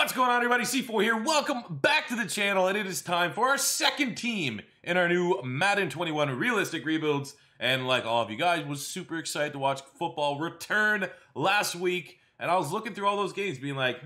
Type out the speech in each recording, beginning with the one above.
What's going on, everybody? C4 here. Welcome back to the channel, and it is time for our second team in our new Madden 21 realistic rebuilds. And like all of you guys, was super excited to watch football return last week, and I was looking through all those games being like,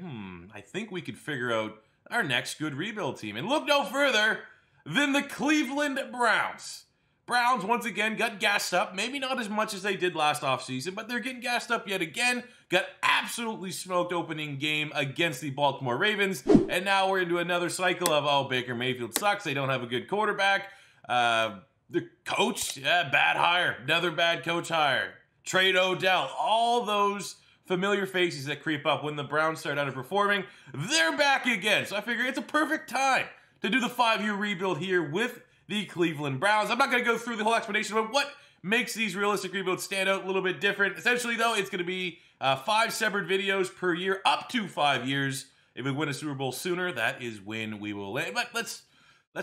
I think we could figure out our next good rebuild team. And look no further than the Cleveland Browns. Browns, once again, got gassed up. Maybe not as much as they did last offseason, but they're getting gassed up yet again. Got absolutely smoked opening game against the Baltimore Ravens. And now we're into another cycle of, oh, Baker Mayfield sucks. They don't have a good quarterback. The coach, bad hire. Another bad coach hire. Trade Odell. All those familiar faces that creep up when the Browns start underperforming. They're back again. So I figure it's a perfect time to do the 5-year rebuild here with the Cleveland Browns. I'm not going to go through the whole explanation of what makes these realistic rebuilds stand out a little bit different. Essentially, though, it's going to be 5 separate videos per year, up to 5 years. If we win a Super Bowl sooner, that is when we will land. But let's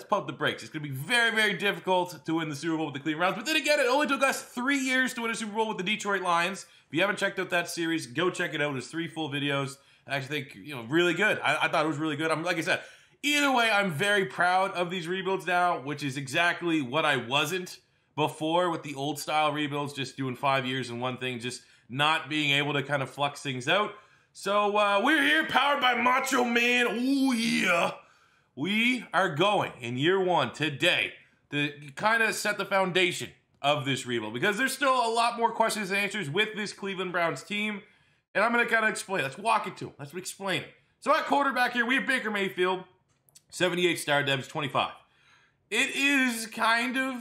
pump the brakes. It's going to be very, very difficult to win the Super Bowl with the Cleveland Browns. But then again, it only took us 3 years to win a Super Bowl with the Detroit Lions. If you haven't checked out that series, go check it out. There's 3 full videos. I actually think, really good. I thought it was really good. Like I said, either way, I'm very proud of these rebuilds now, which is exactly what I wasn't before with the old style rebuilds, just doing 5 years in one thing, just not being able to kind of flux things out. So we're here, powered by Macho Man. Oh yeah. We are going in year 1 today to kind of set the foundation of this rebuild, because there's still a lot more questions and answers with this Cleveland Browns team. And I'm going to kind of explain. Let's walk it to them. Let's explain it. So at quarterback here, we have Baker Mayfield. 78 star devs, 25. It is kind of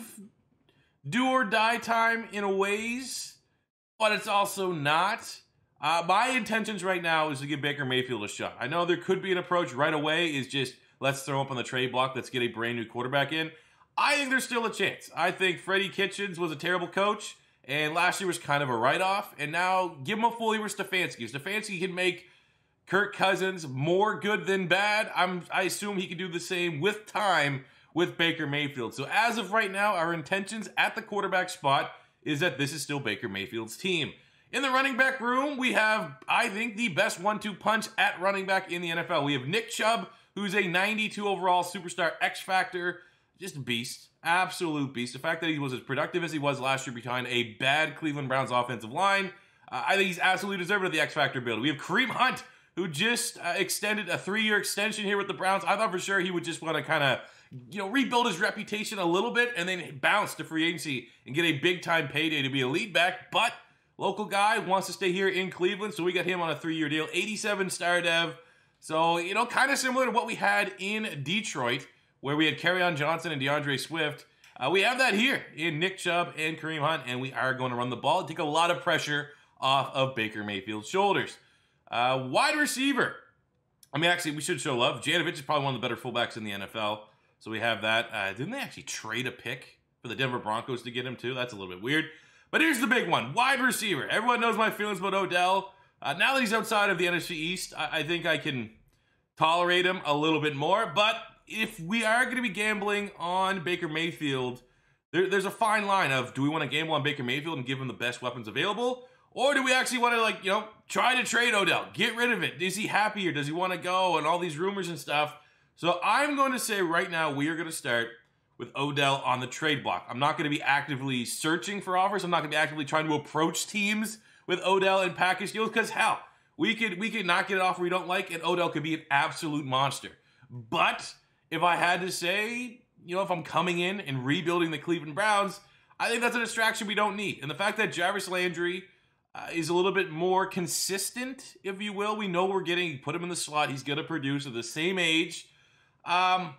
do or die time in a ways, but it's also not. My intentions right now is to give Baker Mayfield a shot. I know there could be an approach right away is just let's throw up on the trade block, let's get a brand new quarterback in. I think there's still a chance. I think Freddie Kitchens was a terrible coach, and last year was kind of a write-off, and now give him a full year with Stefanski. Stefanski can make Kirk Cousins more good than bad. I assume he can do the same with time with Baker Mayfield. So as of right now, our intentions at the quarterback spot is that this is still Baker Mayfield's team. In the running back room, we have, I think, the best 1-2 punch at running back in the NFL. We have Nick Chubb, who's a 92 overall superstar X Factor. Just a beast. Absolute beast. The fact that he was as productive as he was last year behind a bad Cleveland Browns offensive line, I think he's absolutely deserving of the X Factor build. We have Kareem Hunt, who just extended a 3-year extension here with the Browns. I thought for sure he would just want to kind of, rebuild his reputation a little bit and then bounce to free agency and get a big-time payday to be a lead back. But local guy wants to stay here in Cleveland, so we got him on a 3-year deal. 87 star dev. So, kind of similar to what we had in Detroit, where we had Kerryon Johnson and DeAndre Swift. We have that here in Nick Chubb and Kareem Hunt, and we are going to run the ball and take a lot of pressure off of Baker Mayfield's shoulders. Wide receiver. Actually, we should show love. Janovich is probably one of the better fullbacks in the NFL. So we have that. Didn't they actually trade a pick for the Denver Broncos to get him too? That's a little bit weird. But here's the big one. Wide receiver. Everyone knows my feelings about Odell. Now that he's outside of the NFC East, I think I can tolerate him a little bit more. But if we are going to be gambling on Baker Mayfield, there's a fine line of, do we want to gamble on Baker Mayfield and give him the best weapons available? Or do we actually want to, try to trade Odell? Get rid of it. Is he happy or does he want to go? And all these rumors and stuff. So I'm going to say right now we are going to start with Odell on the trade block. I'm not going to be actively searching for offers. I'm not going to be actively trying to approach teams with Odell and package deals because, hell, we could not get an offer we don't like, and Odell could be an absolute monster. But if I had to say, if I'm coming in and rebuilding the Cleveland Browns, I think that's a distraction we don't need. And the fact that Jarvis Landry is a little bit more consistent, if you will. We know we're getting, put him in the slot. He's going to produce at the same age. I'm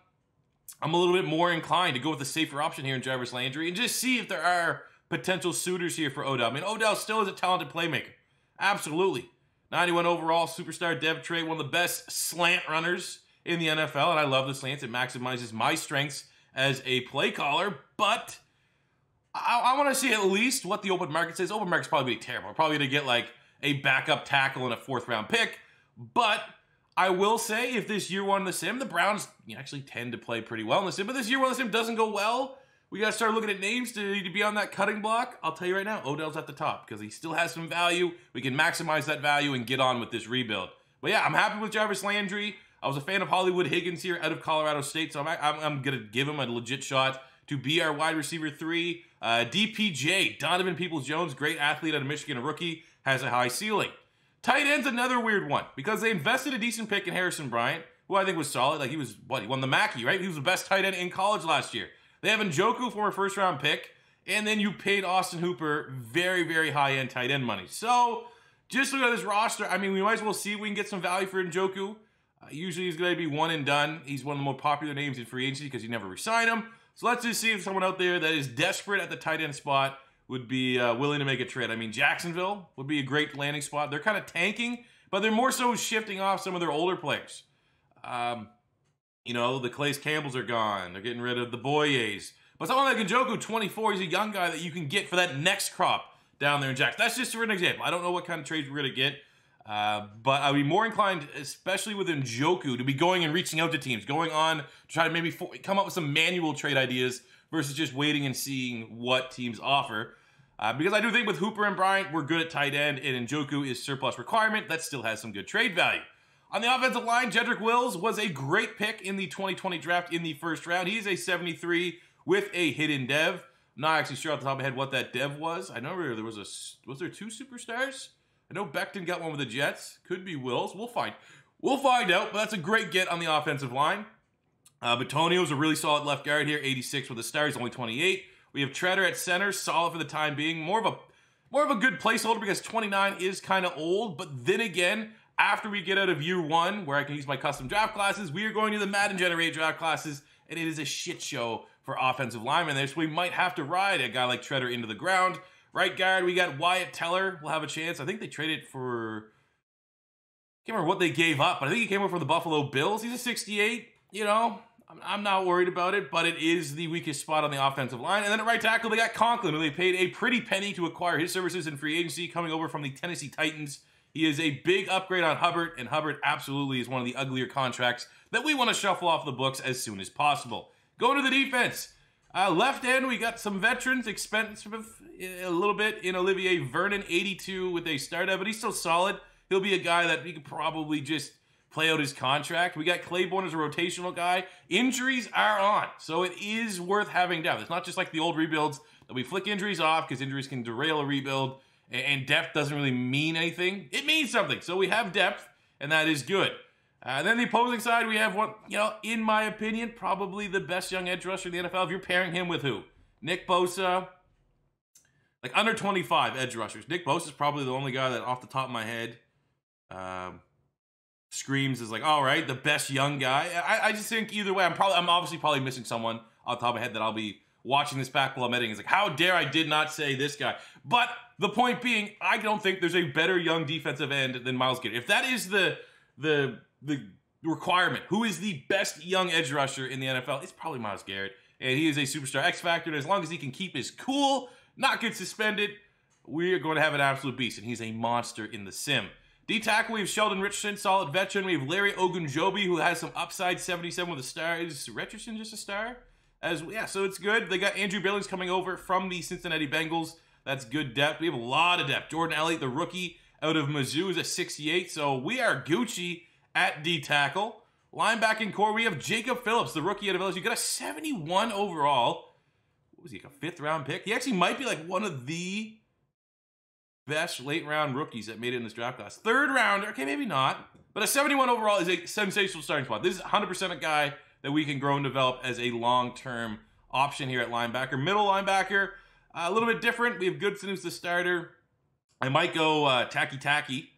a little bit more inclined to go with the safer option here in Jarvis Landry and just see if there are potential suitors here for Odell. Odell still is a talented playmaker. Absolutely. 91 overall, superstar dev trait, one of the best slant runners in the NFL. And I love the slants. It maximizes my strengths as a play caller. But I want to see at least what the open market says. Open market's probably going to be terrible. We're probably going to get like a backup tackle and a 4th round pick. But I will say, if this year 1 in the sim, the Browns actually tend to play pretty well in the sim, but this year 1 in the sim doesn't go well, we got to start looking at names to be on that cutting block. I'll tell you right now, Odell's at the top because he still has some value. We can maximize that value and get on with this rebuild. But yeah, I'm happy with Jarvis Landry. I was a fan of Hollywood Higgins here out of Colorado State, so I'm going to give him a legit shot to be our wide receiver 3. DPJ, Donovan Peoples-Jones, great athlete out of Michigan, a rookie, has a high ceiling. Tight end's another weird one because they invested a decent pick in Harrison Bryant, who I think was solid. Like, he was, he won the Mackey, right? He was the best tight end in college last year. They have Njoku, former first-round pick, and then you paid Austin Hooper very, very high-end tight end money. So, just look at this roster. I mean, we might as well see if we can get some value for Njoku. Usually he's going to be one and done. He's one of the more popular names in free agency because you never re-sign him. So let's just see if someone out there that is desperate at the tight end spot would be willing to make a trade. I mean, Jacksonville would be a great landing spot. They're kind of tanking, but they're more so shifting off some of their older players. You know, the Calais Campbells are gone. They're getting rid of the Boyes. But someone like Njoku, 24, he's a young guy that you can get for that next crop down there in Jacksonville. That's just for an example. I don't know what kind of trades we're going to get. But I'd be more inclined, especially with Njoku, to be going and reaching out to teams, going on to try to maybe come up with some manual trade ideas versus just waiting and seeing what teams offer. Because I do think with Hooper and Bryant, we're good at tight end, and Njoku is surplus requirement. That still has some good trade value. On the offensive line, Jedrick Wills was a great pick in the 2020 draft in the first round. He's a 73 with a hidden dev. I'm not actually sure off the top of my head what that dev was. I know there was there 2 superstars? I know Becton got one with the Jets. Could be Wills. We'll find out, but that's a great get on the offensive line. Batonio's a really solid left guard here, 86 with the stars, only 28. We have Treader at center, solid for the time being. More of a good placeholder because 29 is kind of old, but then again, after we get out of year 1, where I can use my custom draft classes, we are going to the Madden generated draft classes, and it is a shit show for offensive linemen there, so we might have to ride a guy like Treader into the ground. Right guard, we got Wyatt Teller. We'll have a chance. I think they traded for... I can't remember what they gave up, but I think he came over from the Buffalo Bills. He's a 68. You know, I'm not worried about it, but it is the weakest spot on the offensive line. And then at right tackle, they got Conklin, who they paid a pretty penny to acquire his services in free agency, coming over from the Tennessee Titans. He is a big upgrade on Hubbard, and Hubbard absolutely is one of the uglier contracts that we want to shuffle off the books as soon as possible. Going to the defense. Left end, we got some veterans, expensive a little bit in Olivier Vernon, 82 with a start out, but he's still solid. He'll be a guy that we could probably just play out his contract. We got Claiborne as a rotational guy. Injuries are on, so it is worth having depth. It's not just like the old rebuilds that we flick injuries off because injuries can derail a rebuild, and depth doesn't really mean anything. It means something, so we have depth, and that is good. Then the opposing side, we have one, you know, in my opinion, probably the best young edge rusher in the NFL. If you're pairing him with who? Nick Bosa. Like under 25 edge rushers. Nick Bosa is probably the only guy that off the top of my head screams is like, all right, the best young guy. I just think either way, I'm obviously probably missing someone off the top of my head that I'll be watching this back while I'm editing. It's like, how dare I did not say this guy. But the point being, I don't think there's a better young defensive end than Myles Garrett. If that is the requirement, who is the best young edge rusher in the NFL? It's probably Myles Garrett, and he is a superstar X factor. And as long as he can keep his cool, not get suspended, we are going to have an absolute beast, and he's a monster in the sim. D tackle, we have Sheldon Richardson, solid veteran. We have Larry Ogunjobi, who has some upside, 77 with a star. Is Richardson just a star? Yeah, so it's good. They got Andrew Billings coming over from the Cincinnati Bengals. That's good depth. We have a lot of depth. Jordan Elliott, the rookie out of Mizzou, is a 68, so we are Gucci at D tackle. Linebacking core, we have Jacob Phillips, the rookie out of LSU. Got a 71 overall. What was he, like a 5th round pick? He actually might be like one of the best late round rookies that made it in this draft class. 3rd rounder, okay, maybe not. But a 71 overall is a sensational starting spot. This is 100% a guy that we can grow and develop as a long-term option here at linebacker. Middle linebacker, a little bit different. We have Goodson, who's the starter. I might go Tacky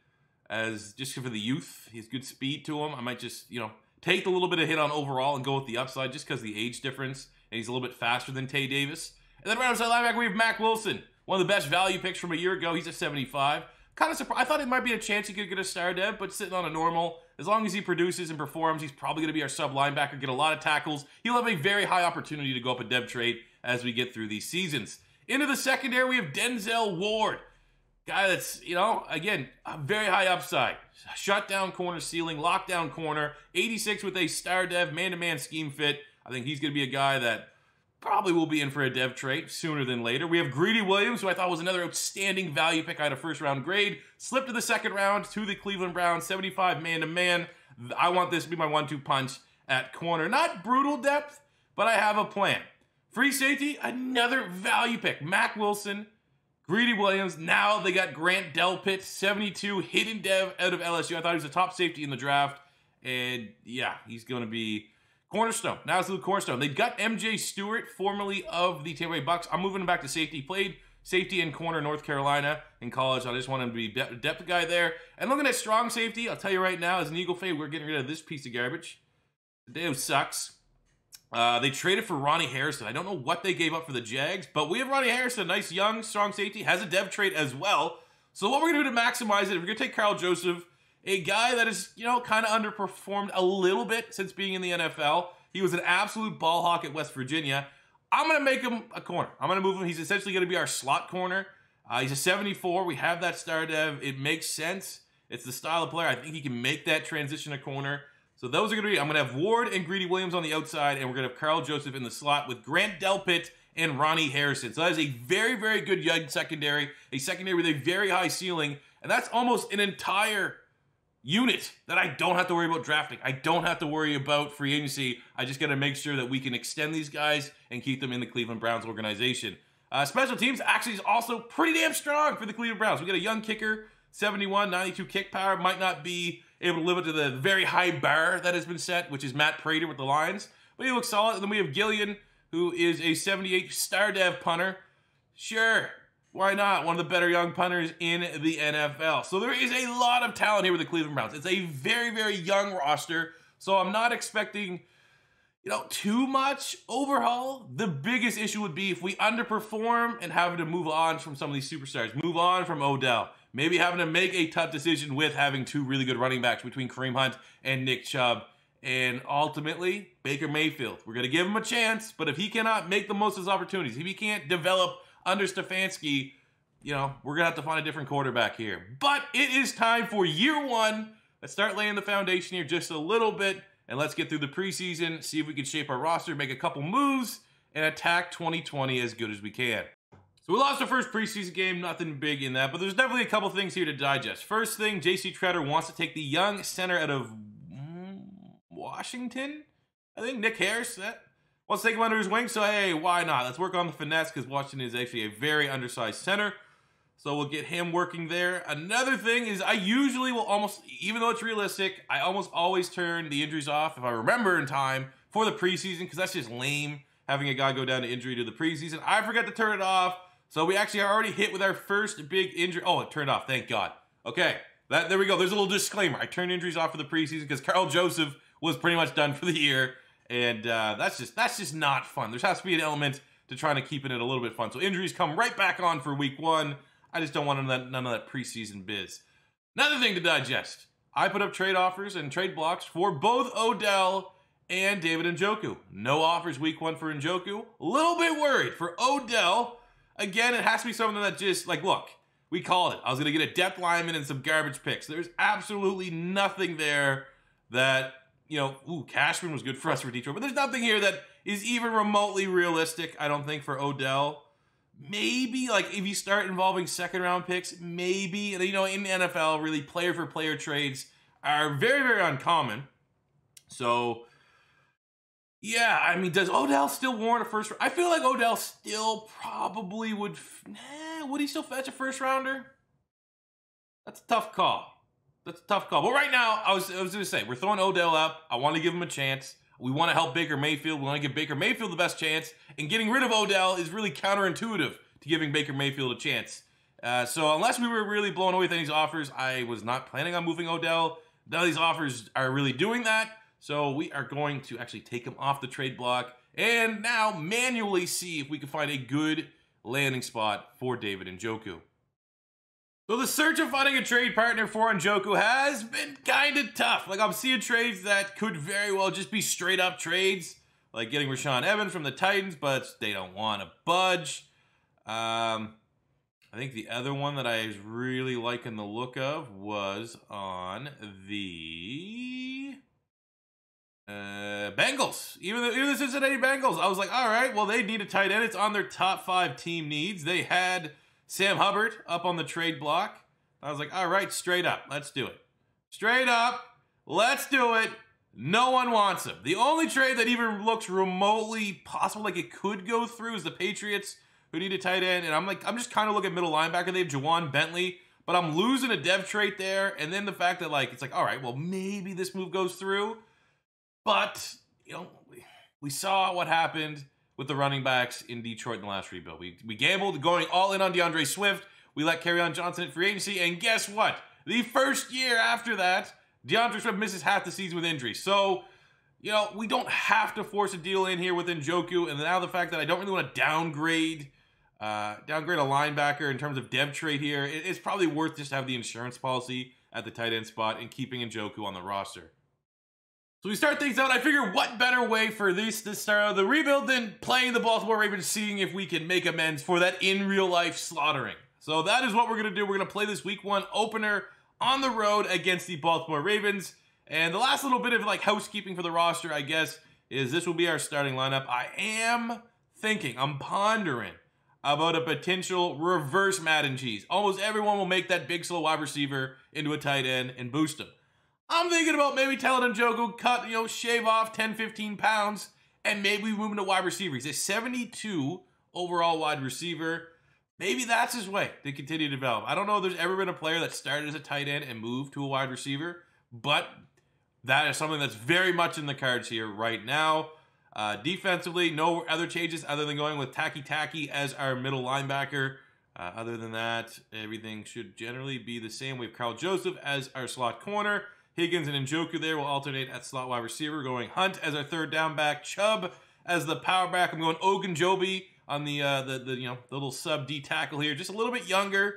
as just for the youth. He has good speed to him. I might just, you know, take a little bit of hit on overall and go with the upside just because of the age difference. And he's a little bit faster than Tay Davis. And then right outside linebacker, we have Mack Wilson, one of the best value picks from a year ago. He's at 75. Kind of surprised. I thought it might be a chance he could get a star dev, but sitting on a normal. As long as he produces and performs, he's probably going to be our sub linebacker, get a lot of tackles. He'll have a very high opportunity to go up a dev trade as we get through these seasons. Into the secondary, we have Denzel Ward. Guy that's, you know, again, a very high upside. Shutdown corner ceiling, lockdown corner, 86 with a star dev, man-to-man scheme fit. I think he's going to be a guy that probably will be in for a dev trade sooner than later. We have Jedrick Wills, who I thought was another outstanding value pick. I had a first-round grade. Slipped to the second round to the Cleveland Browns, 75 man-to-man. I want this to be my 1-2 punch at corner. Not brutal depth, but I have a plan. Free safety, another value pick. Mac Wilson, Jedrick Wills. Now they got Grant Delpit, 72, hidden dev out of LSU. I thought he was a top safety in the draft. And yeah, he's going to be cornerstone. Now it's the cornerstone. They've got MJ Stewart, formerly of the Tampa Bay Bucks. I'm moving him back to safety. He played safety and corner North Carolina in college. I just want him to be depth guy there. And looking at strong safety, I'll tell you right now, as an Eagle fan, we're getting rid of this piece of garbage. Deo sucks. They traded for Ronnie Harrison. I don't know what they gave up for the Jags, but we have Ronnie Harrison, a nice young, strong safety, has a dev trait as well. So what we're going to do to maximize it, we're going to take Karl Joseph, a guy that is, kind of underperformed a little bit since being in the NFL. He was an absolute ball hawk at West Virginia. I'm going to make him a corner. I'm going to move him. He's essentially going to be our slot corner. He's a 74. We have that star dev. It makes sense. It's the style of player. I think he can make that transition to corner. So those are going to be, I'm going to have Ward and Jedrick Wills on the outside, and we're going to have Karl Joseph in the slot with Grant Delpit and Ronnie Harrison. So that is a very, very good young secondary, a secondary with a very high ceiling, and that's almost an entire unit that I don't have to worry about drafting. I don't have to worry about free agency. I just got to make sure that we can extend these guys and keep them in the Cleveland Browns organization. Special teams actually is also pretty damn strong for the Cleveland Browns. We got a young kicker, 71, 92 kick power. Might not be able to live up to the very high bar that has been set, which is Matt Prater with the Lions. But he looks solid. And then we have Gillian, who is a 78 star dev punter. Sure, why not? One of the better young punters in the NFL. So there is a lot of talent here with the Cleveland Browns. It's a very, very young roster. So I'm not expecting, too much overhaul. The biggest issue would be if we underperform and having to move on from some of these superstars. Move on from Odell. Maybe having to make a tough decision with having two really good running backs between Kareem Hunt and Nick Chubb. And ultimately, Baker Mayfield. We're going to give him a chance, but if he cannot make the most of his opportunities, if he can't develop under Stefanski, we're going to have to find a different quarterback here. But it is time for year one. Let's start laying the foundation here just a little bit, and let's get through the preseason, see if we can shape our roster, make a couple moves, and attack 2020 as good as we can. So we lost our first preseason game, nothing big in that, but there's definitely a couple things here to digest. First thing, J.C. Tretter wants to take the young center out of Washington, I think, Nick Harris, wants to take him under his wing, so hey, why not? Let's work on the finesse, because Washington is actually a very undersized center, so we'll get him working there. Another thing is I usually will almost, even though it's realistic, I almost always turn the injuries off, if I remember in time, for the preseason, because that's just lame, having a guy go down to injury to the preseason. I forgot to turn it off. So we actually are already hit with our first big injury. Oh, it turned off. Thank God. Okay, there we go. There's a little disclaimer. I turned injuries off for the preseason because Karl Joseph was pretty much done for the year, and that's just not fun. There has to be an element to trying to keep it a little bit fun. So injuries come right back on for week one. I just don't want none of that preseason biz. Another thing to digest. I put up trade offers and trade blocks for both Odell and David Njoku. No offers week one for Njoku. A little bit worried for Odell. Again, it has to be something that just, look, we called it. I was going to get a depth lineman and some garbage picks. There's absolutely nothing there that, Cashman was good for us for Detroit, but there's nothing here that is even remotely realistic, I don't think, for Odell. Maybe, if you start involving second-round picks, maybe. In the NFL, really, player-for-player trades are very, very uncommon. So yeah, I mean, does Odell still warrant a first round? I feel like Odell still probably would. Would he still fetch a first rounder? That's a tough call. But right now, I was going to say, we're throwing Odell up. I want to give him a chance. We want to help Baker Mayfield. We want to give Baker Mayfield the best chance. And getting rid of Odell is really counterintuitive to giving Baker Mayfield a chance. So unless we were really blown away with any offers, I was not planning on moving Odell. None of these offers are really doing that. So we are going to actually take him off the trade block and now manually see if we can find a good landing spot for David Njoku. So the search of finding a trade partner for Njoku has been kind of tough. I'm seeing trades that could very well just be straight up trades, like getting Rashaan Evans from the Titans, but they don't want to budge. I think the other one that I was really liking the look of was on the Bengals. Even the Cincinnati Bengals. I was like, all right, well, they need a tight end. It's on their top 5 team needs. They had Sam Hubbard up on the trade block. I was like, all right, straight up. Let's do it. Straight up. Let's do it. No one wants him. The only trade that even looks remotely possible, like it could go through, is the Patriots, who need a tight end. And I'm just kind of looking at middle linebacker. They have Jawan Bentley, but I'm losing a dev trait there. And then the fact that, like, it's like, all right, well, maybe this move goes through. But, you know, we saw what happened with the running backs in Detroit in the last rebuild. We gambled going all in on DeAndre Swift. We let Kerryon Johnson at free agency. And guess what? The first year after that, DeAndre Swift misses half the season with injury. So, you know, we don't have to force a deal in here with Njoku. And now the fact that I don't really want to downgrade a linebacker in terms of dev trade here, it's probably worth just to have the insurance policy at the tight end spot and keeping Njoku on the roster. So we start things out. I figure what better way for this to start the rebuild than playing the Baltimore Ravens, seeing if we can make amends for that in real life slaughtering. So that is what we're going to do. We're going to play this week 1 opener on the road against the Baltimore Ravens. And the last little bit of like housekeeping for the roster, I guess, is this will be our starting lineup. I am thinking, I'm pondering about a potential reverse Madden cheese. Almost everyone will make that big slow wide receiver into a tight end and boost him. I'm thinking about maybe telling Njoku, cut, shave off 10, 15 pounds, and maybe we move him to wide receiver. He's a 72 overall wide receiver. Maybe that's his way to continue to develop. I don't know if there's ever been a player that started as a tight end and moved to a wide receiver, but that is something that's very much in the cards here right now. Defensively, no other changes other than going with Taki as our middle linebacker. Other than that, everything should generally be the same. We have Carl Joseph as our slot corner. Higgins and Njoku there will alternate at slot wide receiver, going Hunt as our third down back, Chubb as the power back. I'm going Ogunjobi on the little sub D tackle here, just a little bit younger,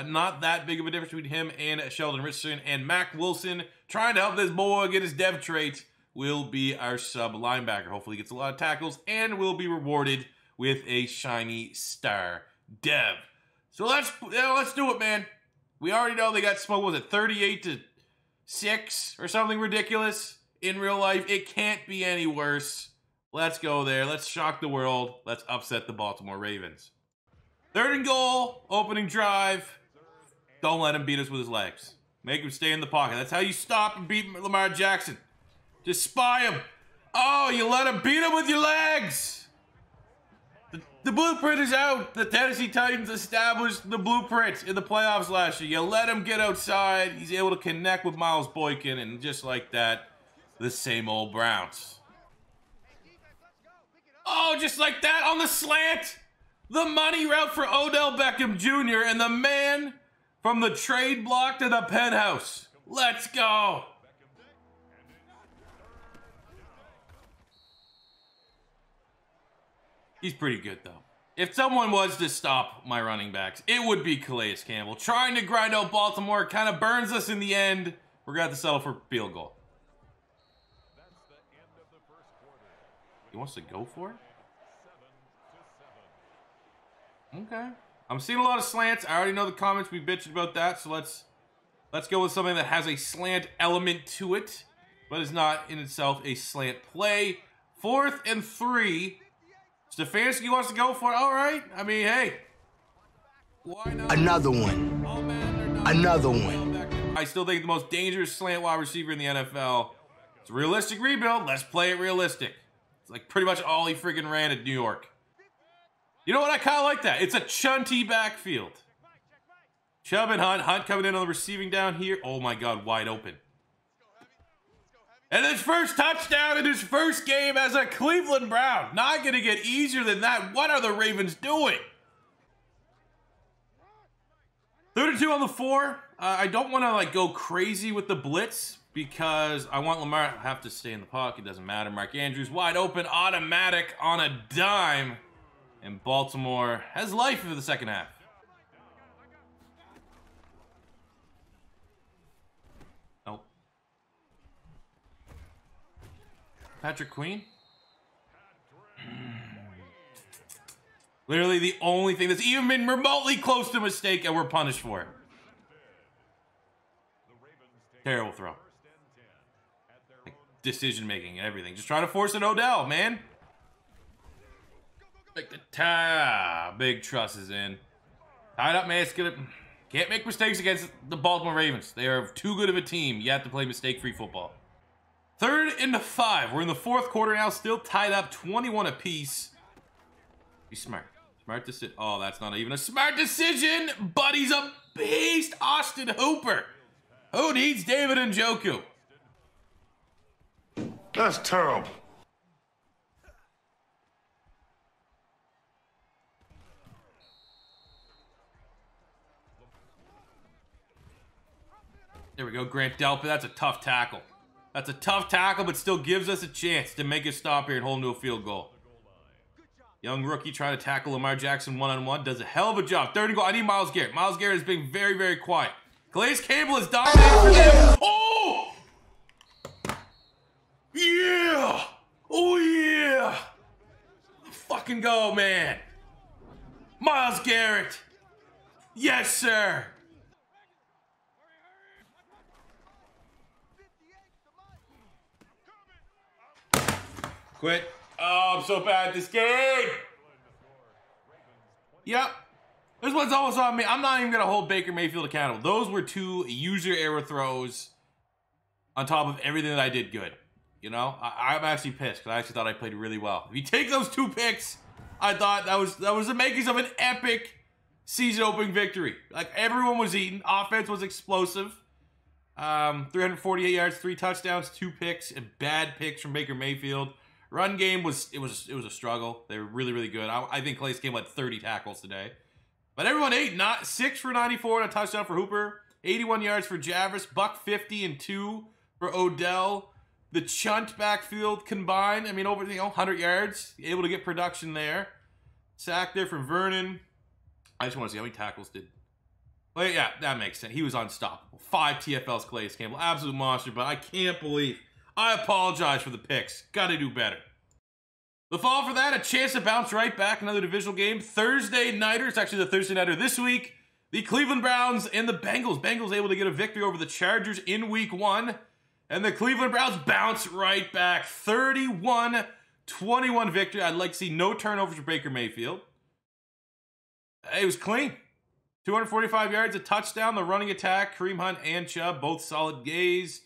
not that big of a difference between him and Sheldon Richardson. And Mac Wilson, trying to help this boy get his dev trait, will be our sub linebacker. Hopefully he gets a lot of tackles and will be rewarded with a shiny star dev. So let's do it, man. We already know they got smoked. Was it 38-6 or something ridiculous? In real life, it can't be any worse. Let's go there. Let's shock the world. Let's upset the Baltimore Ravens. 3rd and goal, opening drive. Don't let him beat us with his legs. Make him stay in the pocket. That's how you stop and beat Lamar Jackson. Just spy him. Oh, you let him beat him with your legs. The blueprint is out. The Tennessee Titans established the blueprint in the playoffs last year. You let him get outside. He's able to connect with Miles Boykin, and just like that, the same old Browns. Oh, just like that on the slant. The money route for Odell Beckham Jr. and the man from the trade block to the penthouse. Let's go. He's pretty good, though. If someone was to stop my running backs, it would be Calais Campbell. Trying to grind out Baltimore kind of burns us in the end. We're going to have to settle for a field goal. He wants to go for it? Okay. I'm seeing a lot of slants. I already know the comments. We bitched about that. So let's go with something that has a slant element to it, but is not in itself a slant play. 4th and 3. Stefanski wants to go for it. All right. I mean, hey. Why not? Another one. Oh, man, Another one. I still think the most dangerous slant wide receiver in the NFL. It's a realistic rebuild. Let's play it realistic. It's like pretty much all he friggin' ran at New York. You know what? I kind of like that. It's a chunty backfield. Chubb and Hunt. Hunt coming in on the receiving down here. Oh, my God. Wide open. And his first touchdown in his first game as a Cleveland Brown. Not going to get easier than that. What are the Ravens doing? 3rd and 2 on the 4. I don't want to go crazy with the blitz because I want Lamar to have to stay in the pocket. It doesn't matter. Mark Andrews wide open, automatic on a dime. And Baltimore has life for the second half. Nope. Patrick Queen? Literally the only thing that's even been remotely close to a mistake, and we're punished for it. Terrible throw. decision-making and everything. Just trying to force an Odell, man. Like the big truss is in. Tied up, man. Can't make mistakes against the Baltimore Ravens. They are too good of a team. You have to play mistake-free football. 3rd and 5. We're in the 4th quarter now. Still tied up 21 apiece. Be smart. Smart decision. Oh, that's not even a smart decision. But he's a beast. Austin Hooper. Who needs David Njoku? That's terrible. There we go, Grant Delpit. That's a tough tackle. That's a tough tackle, but still gives us a chance to make a stop here and hold into a field goal. Young rookie trying to tackle Lamar Jackson one-on-one. Does a hell of a job. 3rd and goal. I need Myles Garrett. Myles Garrett is being very, very quiet. Calais Campbell is dominating for them. Oh! Yeah! Oh, yeah! Fucking go, man. Myles Garrett. Yes, sir. Quit. Oh, I'm so bad at this game. Yep. This one's almost on me. I'm not even going to hold Baker Mayfield accountable. Those were 2 user error throws on top of everything that I did good. You know, I'm actually pissed because I actually thought I played really well. If you take those 2 picks, I thought that was the makings of an epic season-opening victory. Like, everyone was eating. Offense was explosive. 348 yards, 3 touchdowns, 2 picks, and bad picks from Baker Mayfield. Run game was a struggle. They were really, really good. I think Calais Campbell had 30 tackles today. But everyone ate. 6 for 94 and a touchdown for Hooper. 81 yards for Javis. $150 and 2 for Odell. The Chunt backfield combined. I mean, over 100 yards. Able to get production there. Sack there from Vernon. I just want to see how many tackles did. Well, yeah, that makes sense. He was unstoppable. 5 TFLs, Calais Campbell. Absolute monster, but I can't believe. I apologize for the picks. Got to do better. The fall for that, a chance to bounce right back. Another divisional game. Thursday nighter. It's actually the Thursday nighter this week. The Cleveland Browns and the Bengals. Bengals able to get a victory over the Chargers in week 1. And the Cleveland Browns bounce right back. 31-21 victory. I'd like to see no turnovers for Baker Mayfield. It was clean. 245 yards, a touchdown. The running attack, Kareem Hunt and Chubb, both solid gays.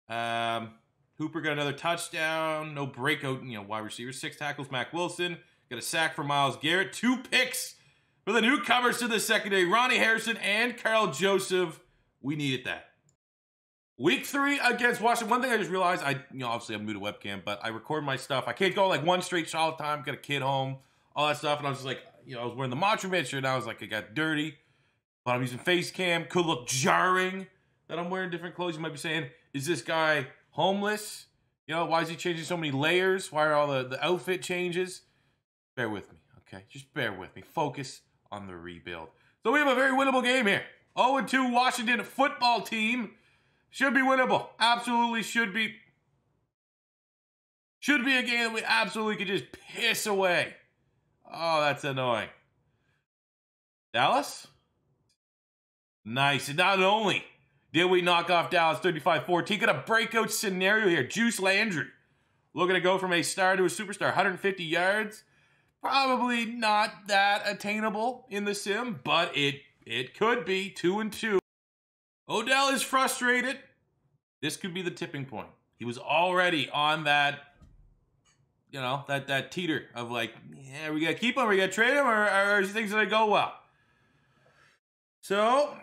Hooper got another touchdown. No breakout, wide receivers. 6 tackles, Mac Wilson. Got a sack for Myles Garrett. 2 picks for the newcomers to the secondary, Ronnie Harrison and Carl Joseph. We needed that. Week 3 against Washington. One thing I just realized, obviously I'm new to webcam, but I record my stuff. I can't go like one straight shot all the time. Got a kid home, all that stuff. And I was just like, I was wearing the Macho shirt and I was like, it got dirty. But I'm using face cam. Could look jarring that I'm wearing different clothes. You might be saying, is this guy homeless? Why is he changing so many layers? Why are all the outfit changes? Bear with me, okay? Just bear with me. Focus on the rebuild. So we have a very winnable game here. 0-2 Washington football team. Should be winnable. Absolutely should be. Should be a game that we absolutely could just piss away. Oh, that's annoying. Dallas? Nice. And not only did we knock off Dallas 35-14, got a breakout scenario here. Juice Landry looking to go from a star to a superstar. 150 yards. Probably not that attainable in the sim, but it could be. 2-2. Odell is frustrated. This could be the tipping point. He was already on that, that teeter of like, yeah, we got to keep him, we got to trade him, or is things going to go well? So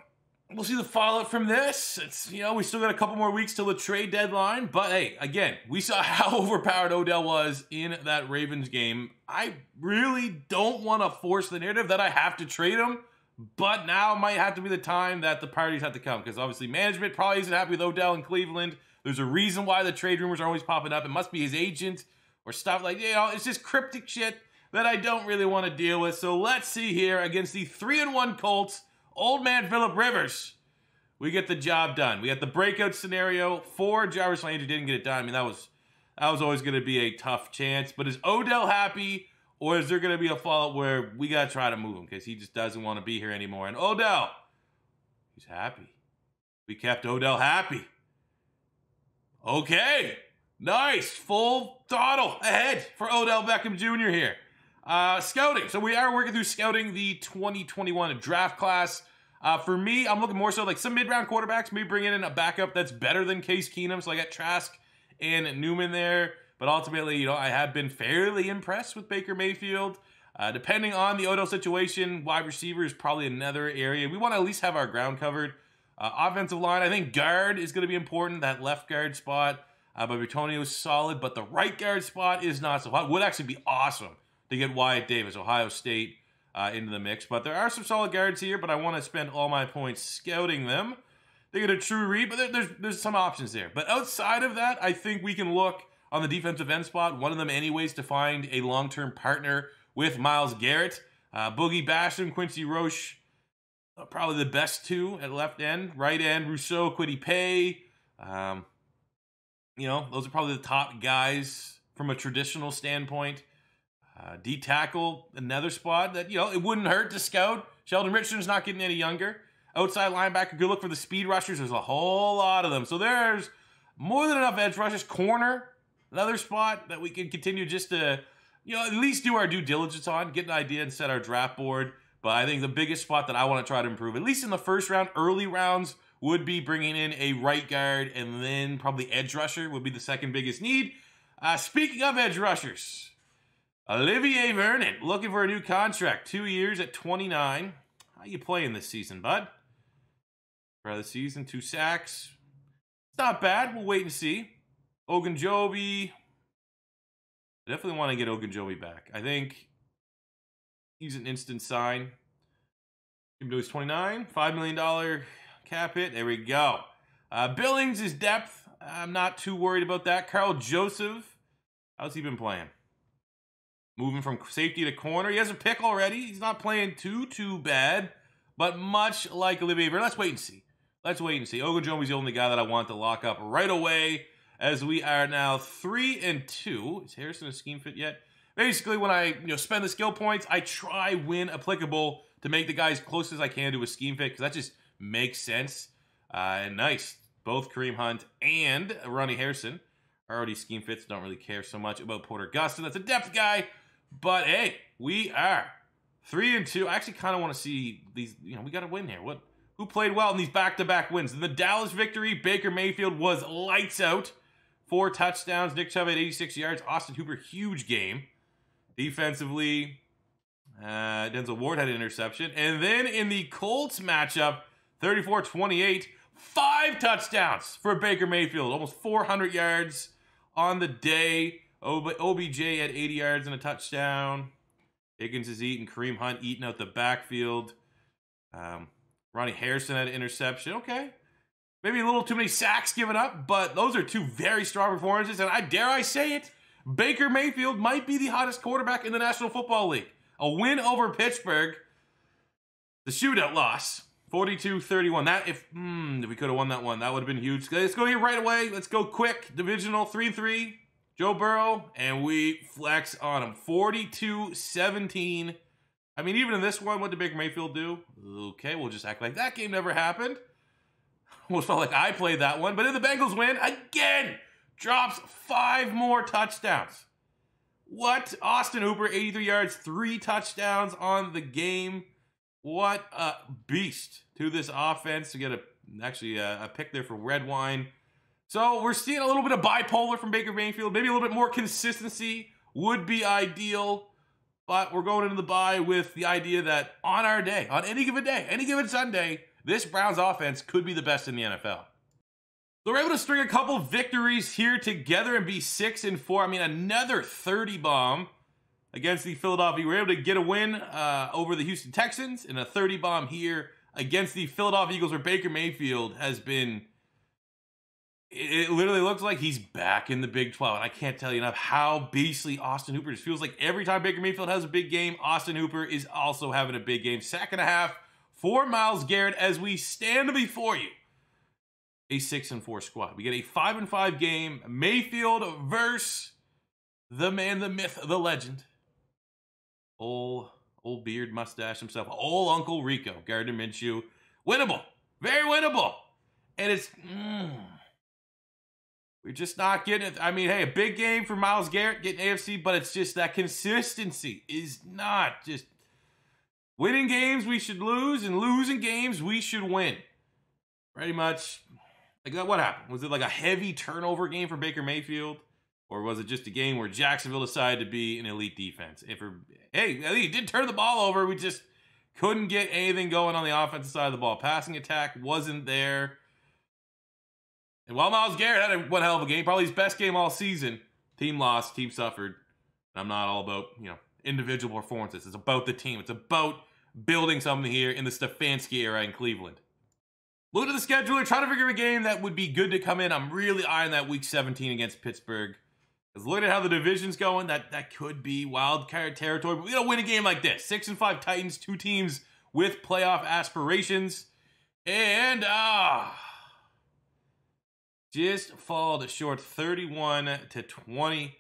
we'll see the fallout from this. It's, we still got a couple more weeks till the trade deadline. But hey, again, we saw how overpowered Odell was in that Ravens game. I really don't want to force the narrative that I have to trade him. But now might have to be the time that the parties have to come. Because obviously management probably isn't happy with Odell in Cleveland. There's a reason why the trade rumors are always popping up. It must be his agent or stuff like, it's just cryptic shit that I don't really want to deal with. So let's see here against the 3-1 Colts. Old man Phillip Rivers. We get the job done. We got the breakout scenario for Jarvis Landry. Didn't get it done. I mean, that was always going to be a tough chance. But is Odell happy, or is there going to be a fallout where we got to try to move him because he just doesn't want to be here anymore? And Odell, he's happy. We kept Odell happy. Okay. Nice, full throttle ahead for Odell Beckham Jr. here. Scouting. So we are working through scouting the 2021 draft class. For me, I'm looking more so like some mid-round quarterbacks, maybe bringing in a backup that's better than Case Keenum. So I got Trask and Newman there. But ultimately, you know, I have been fairly impressed with Baker Mayfield. Depending on the Odell situation, wide receiver is probably another area. We want to at least have our ground covered. Offensive line, I think guard is going to be important, that left guard spot. But Bertonio is solid, but the right guard spot is not so hot. Would actually be awesome to get Wyatt Davis, Ohio State, into the mix. But there are some solid guards here, but I want to spend all my points scouting them. They get a true read, but there's some options there. But outside of that, I think we can look on the defensive end spot, one of them anyways, to find a long-term partner with Myles Garrett. Boogie Basham, Quincy Roche, probably the best two at left end. Right end, Rousseau, Kwity Paye. You know, those are probably the top guys from a traditional standpoint. D-tackle, another spot that, you know, it wouldn't hurt to scout. Sheldon Richardson's not getting any younger. Outside linebacker, good look for the speed rushers. There's a whole lot of them. So there's more than enough edge rushers. Corner, another spot that we can continue just to, you know, at least do our due diligence on, get an idea and set our draft board. But I think the biggest spot that I want to try to improve, at least in the first round, early rounds, would be bringing in a right guard, and then probably edge rusher would be the second biggest need. Speaking of edge rushers, Olivier Vernon looking for a new contract, 2 years at 29. How you playing this season, bud? For the season, 2 sacks. It's not bad. We'll wait and see. Ogunjobi. I definitely want to get Ogunjobi back. I think he's an instant sign. Even though he's 29, $5 million cap hit. There we go. Billings is depth. I'm not too worried about that. Carl Joseph. How's he been playing? Moving from safety to corner. He has a pick already. He's not playing too bad. But much like Olivier Vernon, let's wait and see. Let's wait and see. Ogunjobi's the only guy that I want to lock up right away, as we are now 3-2. Is Harrison a scheme fit yet? Basically, when I spend the skill points, I try when applicable to make the guy as close as I can to a scheme fit, because that just makes sense. And nice. Both Kareem Hunt and Ronnie Harrison are already scheme fits. Don't really care so much about Porter Gustin. That's a depth guy. But hey, we are 3-2. I actually kind of want to see these. We got to win here. Who played well in these back-to-back wins? In the Dallas victory, Baker Mayfield was lights out. 4 touchdowns. Nick Chubb had 86 yards. Austin Hooper, huge game. Defensively, Denzel Ward had an interception. And then in the Colts matchup, 34-28, 5 touchdowns for Baker Mayfield. Almost 400 yards on the day. OBJ had 80 yards and a touchdown. Higgins is eating. Kareem Hunt eating out the backfield. Ronnie Harrison had an interception. Okay. Maybe a little too many sacks given up, but those are 2 very strong performances. And I dare I say it, Baker Mayfield might be the hottest quarterback in the National Football League. A win over Pittsburgh. The shootout loss, 42-31. That if we could have won that one, that would have been huge. Let's go here right away. Let's go quick. Divisional 3-3. Joe Burrow, and we flex on him. 42-17. I mean, even in this one, what did Baker Mayfield do? Okay, we'll just act like that game never happened. Almost felt like I played that one. But then the Bengals win again. Drops 5 more touchdowns. What? Austin Hooper, 83 yards, 3 touchdowns on the game. What a beast to this offense to get a pick there for Red Wine. So we're seeing a little bit of bipolar from Baker Mayfield. Maybe a little bit more consistency would be ideal. But we're going into the bye with the idea that on our day, on any given day, any given Sunday, this Browns offense could be the best in the NFL. So we're able to string a couple victories here together and be 6-4. I mean, another 30 bomb against the Philadelphia. We were able to get a win over the Houston Texans and a 30 bomb here against the Philadelphia Eagles, where Baker Mayfield has been. It literally looks like he's back in the Big 12. And I can't tell you enough how beastly Austin Hooper is. Feels like every time Baker Mayfield has a big game, Austin Hooper is also having a big game. Sack and a half for Myles Garrett as we stand before you. A 6-4 squad. We get a 5-5 game. Mayfield versus the man, the myth, the legend. Old beard mustache himself. Old Uncle Rico. Gardner Minshew. Winnable. Very winnable. And it's... We're just not getting it. I mean, hey, a big game for Myles Garrett getting AFC, but it's just that consistency is not just winning games we should lose and losing games we should win. Pretty much. Like, what happened? Was it like a heavy turnover game for Baker Mayfield? Or was it just a game where Jacksonville decided to be an elite defense? Hey, he did turn the ball over. We just couldn't get anything going on the offensive side of the ball. Passing attack wasn't there. And while Myles Garrett had one hell of a game, probably his best game all season, team lost, team suffered. I'm not all about, individual performances. It's about the team. It's about building something here in the Stefanski era in Cleveland. Look at the scheduler, trying to figure a game that would be good to come in. I'm really eyeing that Week 17 against Pittsburgh. Because looking at how the division's going, that could be wild card territory. But we don't win a game like this. 6-5 Titans, 2 teams with playoff aspirations. And, just fall short 31-28.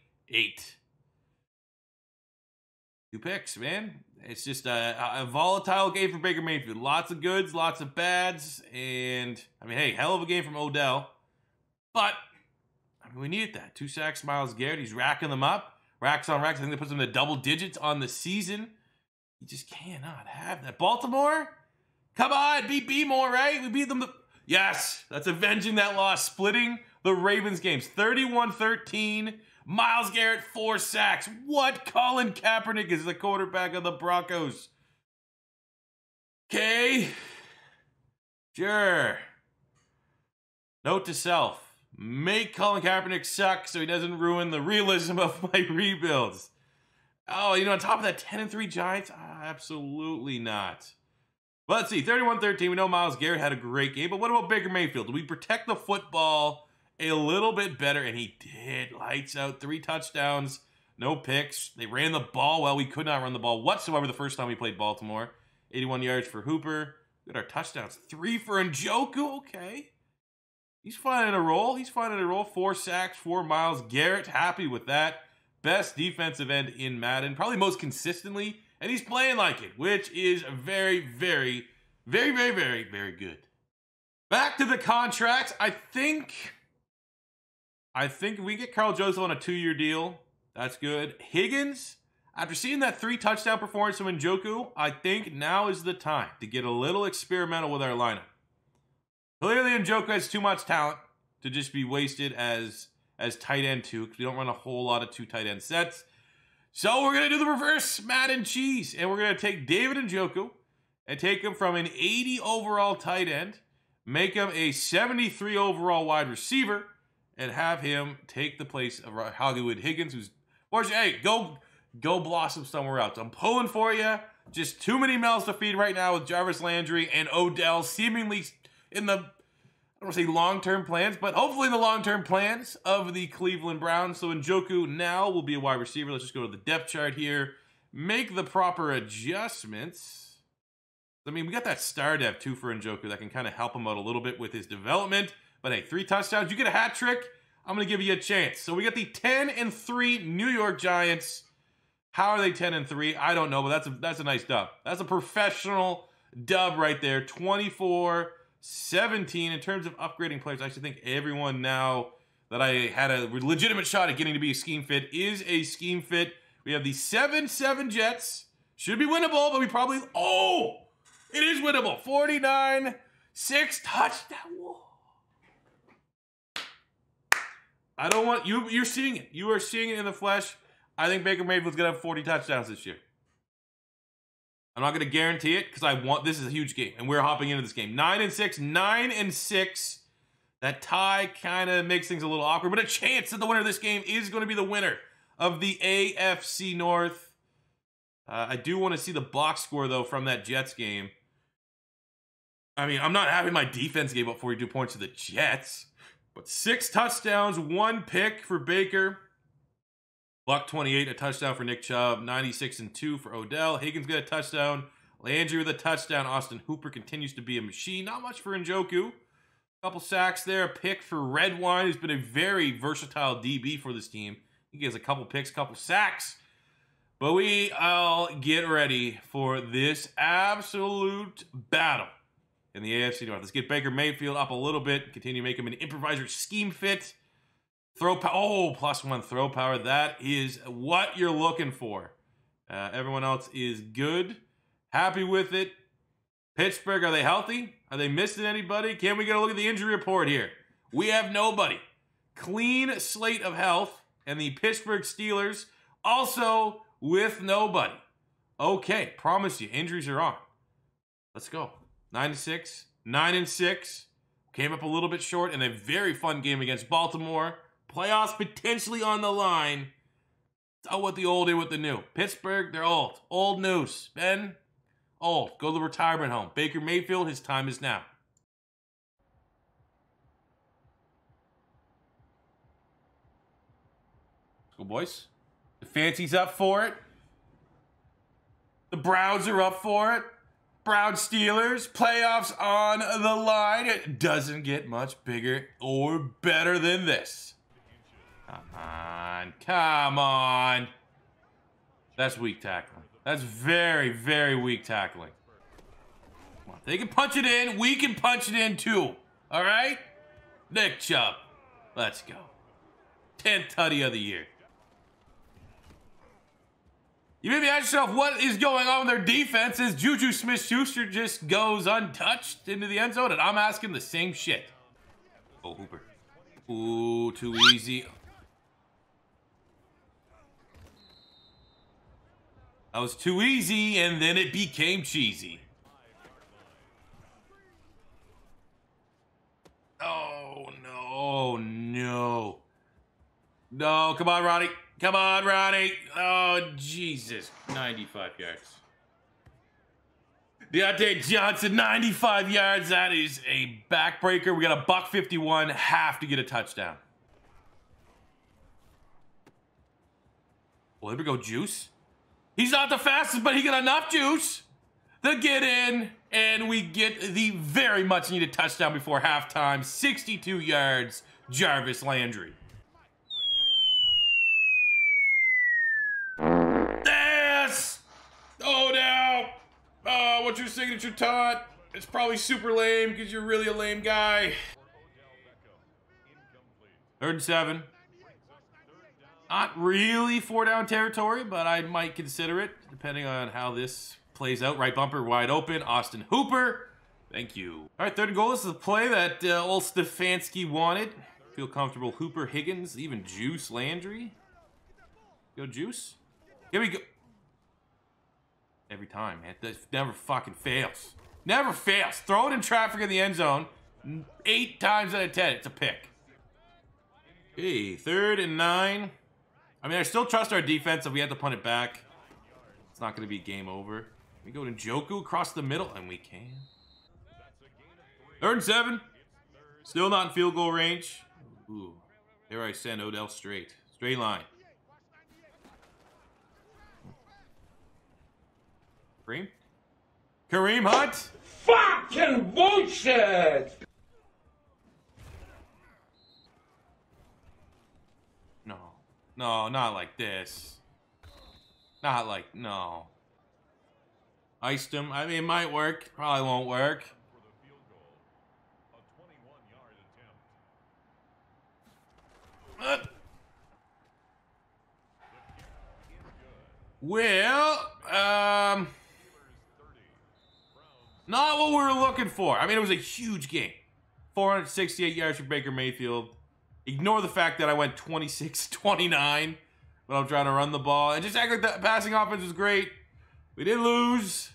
2 picks, man. It's just a volatile game for Baker Mayfield. Lots of goods, lots of bads. And, I mean, hey, hell of a game from Odell. But, I mean, we needed that. 2 sacks, Myles Garrett. He's racking them up. Racks on racks. I think they put them in the double digits on the season. You just cannot have that. Baltimore? Come on, beat B-more, right? We beat them. Yes, that's avenging that loss. Splitting the Ravens games. 31-13. Myles Garrett, 4 sacks. What? Colin Kaepernick is the quarterback of the Broncos. Okay. Sure. Note to self. Make Colin Kaepernick suck so he doesn't ruin the realism of my rebuilds. Oh, on top of that, 10-3 Giants? Absolutely not. But let's see, 31-13. We know Myles Garrett had a great game, but what about Baker Mayfield? Do we protect the football a little bit better? And he did. Lights out, 3 touchdowns, no picks. They ran the ball well. We could not run the ball whatsoever the first time we played Baltimore. 81 yards for Hooper. Look at our touchdowns. 3 for Njoku. Okay. He's finding a role. 4 sacks for Myles Garrett. Happy with that. Best defensive end in Madden. Probably most consistently. And he's playing like it, which is very, very, very, very, very, very good. Back to the contracts. I think we get Carl Joseph on a 2-year deal. That's good. Higgins, after seeing that 3 touchdown performance from Njoku, I think now is the time to get a little experimental with our lineup. Clearly, Njoku has too much talent to just be wasted as tight end 2, because we don't run a whole lot of 2 tight end sets. So we're going to do the reverse Madden cheese, and we're going to take David Njoku and take him from an 80 overall tight end, make him a 73 overall wide receiver, and have him take the place of Hollywood Higgins, who's, hey, go blossom somewhere else. I'm pulling for you. Just too many mouths to feed right now with Jarvis Landry and Odell seemingly in the, I don't want to say long-term plans, but hopefully in the long-term plans of the Cleveland Browns. So Njoku now will be a wide receiver. Let's just go to the depth chart here. Make the proper adjustments. I mean, we got that star depth too for Njoku that can kind of help him out a little bit with his development. But hey, 3 touchdowns. You get a hat trick, I'm going to give you a chance. So we got the 10-3 New York Giants. How are they 10-3? I don't know, but that's a nice dub. That's a professional dub right there. 24-17 in terms of upgrading players. I actually think everyone now that I had a legitimate shot at getting to be a scheme fit is a scheme fit. We have the 7-7 Jets. Should be winnable, but we probably... Oh! It is winnable. 49, 6 touchdown. Whoa. I don't want... You're seeing it. You are seeing it in the flesh. I think Baker Mayfield's going to have 40 touchdowns this year. I'm not going to guarantee it because I want... This is a huge game, and we're hopping into this game. 9-6, 9-6. That tie kind of makes things a little awkward, but a chance that the winner of this game is going to be the winner of the AFC North. I do want to see the box score, though, from that Jets game. I mean, I'm not having my defense gave up 42 points to the Jets, but 6 touchdowns, 1 pick for Baker. Buck 28, a touchdown for Nick Chubb. 96-2 for Odell. Higgins got a touchdown. Landry with a touchdown. Austin Hooper continues to be a machine. Not much for Njoku. Couple sacks there. A pick for Redwine, who's been a very versatile DB for this team. He gets a couple picks, couple sacks. But we all get ready for this absolute battle in the AFC North. Let's get Baker Mayfield up a little bit. Continue to make him an improviser scheme fit. Throw power. Oh, +1 throw power. That is what you're looking for. Everyone else is good. Happy with it. Pittsburgh, are they healthy? Are they missing anybody? Can we get a look at the injury report here? We have nobody. Clean slate of health. And the Pittsburgh Steelers also with nobody. Okay, promise you, injuries are on. Let's go. 9-6, 9-6. Came up a little bit short in a very fun game against Baltimore. Playoffs potentially on the line. Oh, what the old did with the new. Pittsburgh, they're old. Old news. Ben, old. Go to the retirement home. Baker Mayfield, his time is now. Let's go, boys. The Fancy's up for it. The Browns are up for it. Browns Steelers, playoffs on the line. It doesn't get much bigger or better than this. Come on, come on. That's weak tackling. That's very, very weak tackling. Come on, they can punch it in. We can punch it in too. All right? Nick Chubb. Let's go. 10th tutty of the year. You maybe ask yourself what is going on with their defense as Juju Smith-Schuster just goes untouched into the end zone, and I'm asking the same shit. Oh, Hooper. Ooh, too easy. That was too easy, and then it became cheesy. Oh, no, no. No, come on, Ronnie. Come on, Ronnie. Oh, Jesus. 95 yards. Deontay Johnson, 95 yards. That is a backbreaker. We got a $151. Have to get a touchdown. Well, there we go, Juice. He's not the fastest, but he got enough juice to get in. And we get the very much needed touchdown before halftime. 62 yards, Jarvis Landry. Yes! Oh, no. Oh, what's your signature taunt? It's probably super lame because you're really a lame guy. 3rd and 7. Not really 4-down territory, but I might consider it, depending on how this plays out. Right bumper wide open. Austin Hooper. Thank you. All right, 3rd and goal. This is the play that old Stefanski wanted. Feel comfortable. Hooper, Higgins, even Juice Landry. Go Juice. Here we go. Every time, man. That never fucking fails. Never fails. Throw it in traffic in the end zone. 8 times out of 10, it's a pick. Okay, 3rd and 9. I mean, I still trust our defense if we had to punt it back. It's not going to be game over. We go to Njoku across the middle, and we can. 3rd and 7. Still not in field goal range. Ooh. There I send Odell straight. Straight line. Kareem Hunt. Fucking bullshit! No. No, not like this. Not like, no. Iced him. I mean, it might work. Probably won't work. Well, not what we were looking for. I mean, it was a huge game. 468 yards for Baker Mayfield. Ignore the fact that I went 26-29 when I'm trying to run the ball. And just act like the passing offense was great. We did lose.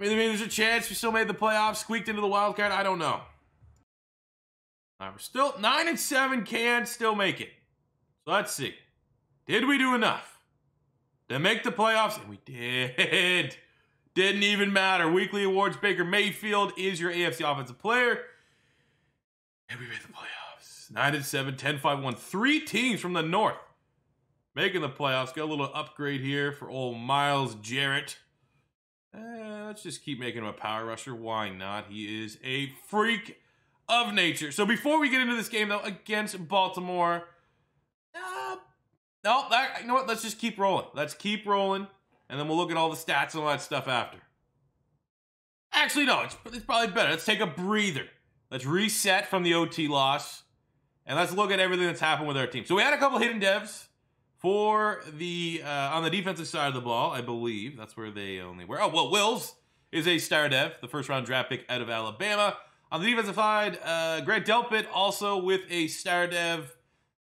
I mean, there's a chance we still made the playoffs, squeaked into the wild card. I don't know. All right, we're still 9-7, can still make it. So let's see. Did we do enough to make the playoffs? And we did. Didn't even matter. Weekly awards, Baker Mayfield is your AFC Offensive Player. And we made the playoffs. 9-7, 10-5-1. 3 teams from the North making the playoffs. Got a little upgrade here for old Myles Jarrett. Let's just keep making him a power rusher. Why not? He is a freak of nature. So before we get into this game, though, against Baltimore, no, you know what? Let's just keep rolling. Let's keep rolling, and then we'll look at all the stats and all that stuff after. Actually, no, it's probably better. Let's take a breather. Let's reset from the OT loss, And let's look at everything that's happened with our team. So we had a couple hidden devs for the on the defensive side of the ball, I believe. That's where they only were. Oh, well, Wills is a star dev, the first-round draft pick out of Alabama. On the defensive side, Greg Delpit also with a star dev,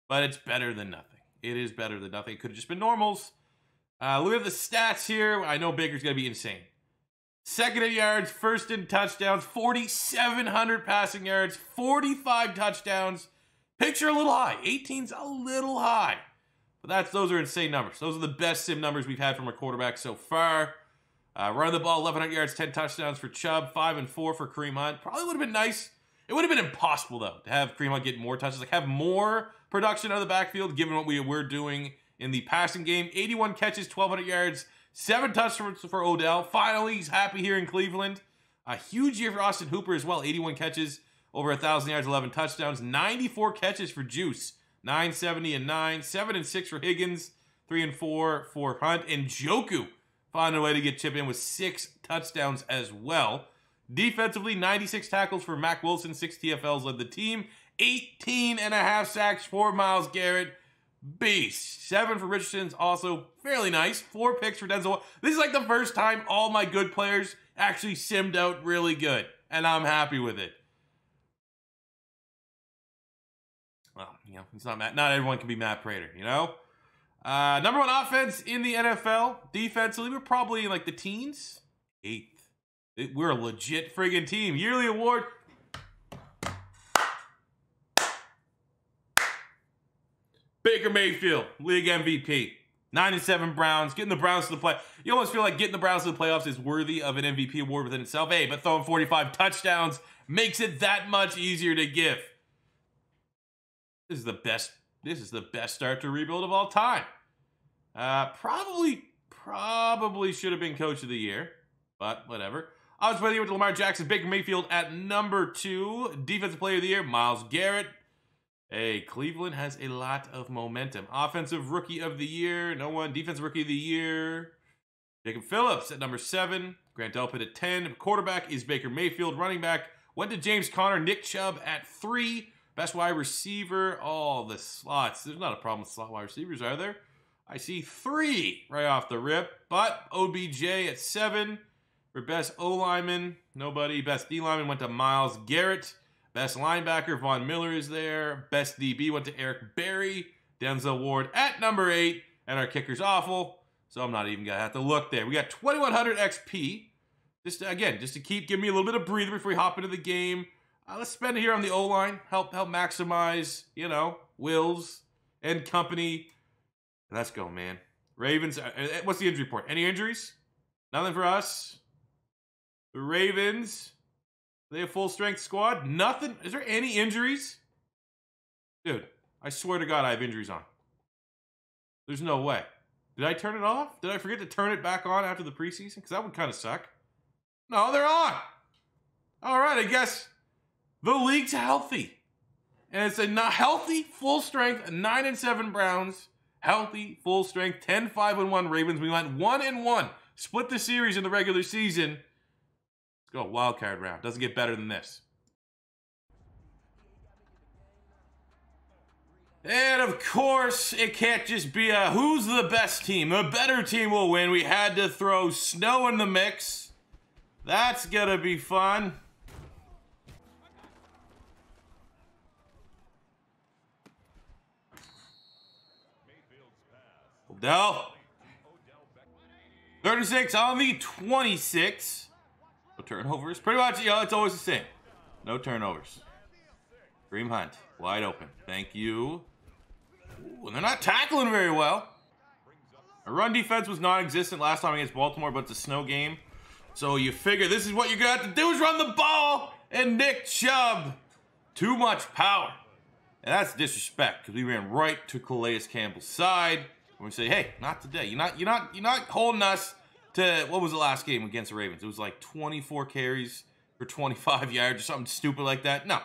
but it's better than nothing. It is better than nothing. It could have just been normals. Look at the stats here. I know Baker's going to be insane. Second in yards, first in touchdowns, 4,700 passing yards, 45 touchdowns. Picture a little high. 18's a little high. But those are insane numbers. Those are the best sim numbers we've had from our quarterback so far. Run the ball, 1,100 yards, 10 touchdowns for Chubb, 5 and 4 for Kareem Hunt. Probably would have been nice. It would have been impossible, though, to have Kareem Hunt get more touches. Like, have more production out of the backfield, given what we were doing in the passing game. 81 catches, 1,200 yards, 7 touchdowns for Odell. Finally, he's happy here in Cleveland. A huge year for Austin Hooper as well. 81 catches, over 1,000 yards, 11 touchdowns. 94 catches for Juice. 970 and 9. 7 and 6 for Higgins. 3 and 4 for Hunt. And Njoku found a way to get chipped in with 6 touchdowns as well. Defensively, 96 tackles for Mac Wilson. 6 TFLs led the team. 18.5 sacks for Myles Garrett. Beast. 7 for Richardson's also fairly nice. 4 picks for Denzel. This is like the first time all my good players actually simmed out really good. And I'm happy with it. Well, you know, it's not everyone can be Matt Prater, you know? Number 1 offense in the NFL. Defensively, we're probably in like the teens. 8th. We're a legit friggin' team. Yearly award. Baker Mayfield, league MVP. 9 and 7 Browns, getting the Browns to the play. You almost feel like getting the Browns to the playoffs is worthy of an MVP award within itself. Hey, but throwing 45 touchdowns makes it that much easier to give. This is the best start to rebuild of all time. Probably should have been coach of the year, but whatever. I was playing with Lamar Jackson, Baker Mayfield at number 2. Defensive player of the year, Myles Garrett. Hey, Cleveland has a lot of momentum. Offensive rookie of the year, no one. Defensive rookie of the year, Jacob Phillips at number 7. Grant Delpit at 10. Quarterback is Baker Mayfield. Running back went to James Conner. Nick Chubb at 3. Best wide receiver, all the slots. There's not a problem with slot wide receivers, are there? I see 3 right off the rip. But OBJ at 7. For best O-lineman, nobody. Best D-lineman went to Myles Garrett. Best linebacker, Von Miller is there. Best DB went to Eric Berry. Denzel Ward at number 8. And our kicker's awful, so I'm not even going to have to look there. We got 2,100 XP. Just to keep giving me a little bit of breather before we hop into the game. Let's spend it here on the O-line. Help maximize, you know, Wills and company. Let's go, man. Ravens, what's the injury report? Any injuries? Nothing for us. The Ravens, they have full-strength squad? Nothing? Is there any injuries? Dude, I swear to God I have injuries on. There's no way. Did I turn it off? Did I forget to turn it back on after the preseason? Because that would kind of suck. No, they're on. All right, I guess the league's healthy. And it's a healthy, full-strength, 9 and 7 Browns. Healthy, full-strength, 10-5 and 1 Ravens. We went 1 and 1. Split the series in the regular season. Let's go, wild card round. Doesn't get better than this. And of course, it can't just be a who's the best team. The better team will win. We had to throw snow in the mix. That's gonna be fun. Odell. 36 on the 26. No turnovers. Pretty much, you know, it's always the same. No turnovers. Kareem Hunt, wide open. Thank you. Ooh, they're not tackling very well. Our run defense was non-existent last time against Baltimore, but it's a snow game. So you figure this is what you're going to have to do is run the ball. And Nick Chubb, too much power. And that's disrespect because we ran right to Calais Campbell's side. And we say, hey, not today. You're not holding us to, what was the last game against the Ravens? It was like 24 carries for 25 yards or something stupid like that. No.